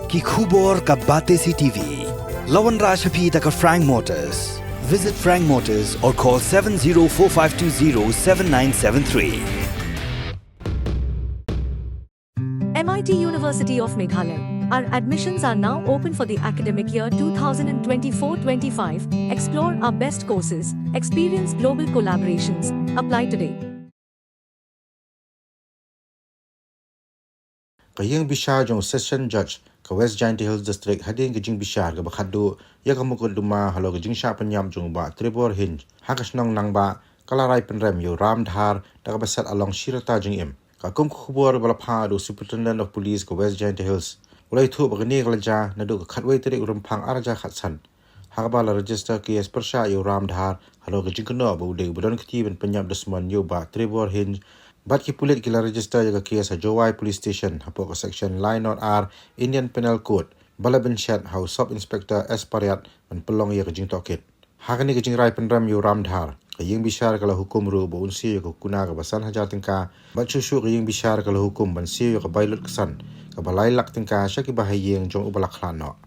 ki khubor ka Batesi TV. Lawan Rashaphi taka Frank Motors. Visit Frank Motors or call 7045207973. MIT University of Meghalaya. Our admissions are now open for the academic year 2024-25. Explore our best courses, experience global collaborations. Apply today. Ïingbishar jong session judge ka West Giant Hills District hadin ka Ïingbishar ka bakhadu ya ka mukul duma halo ka Jingshar Panyam jong ba Tribor Hinge hakasnong nang ba kalarai penrem yo Ramdhar da ka basat along Shirata Jingim ka kum khubor balapha do Superintendent of Police ka West Giant Hills ulai thu ba ni kalaja na do ka khatwai trik rumpang araja khatsan hakaba la register case persha yo Ramdhar halo ka Jingkno ba udai budon khti ben Panyam dusman yo ba Tribor Hinge Bat ki pulit kila register jaga kes Hajowai Police Station hapo ka section line not R Indian Penal Code balaben shat how Sub Inspector S Pariat man pelong ya kajing tokit hakani kajing rai penram yo Ramdhar ka Ïingbishar kala hukum ru bo unsi ka kuna ka basan hajar tingka bat shushu ka Ïingbishar kala hukum ban si ka bailut kesan ka balai lak tingka syaki bahayeng jong ubalak klano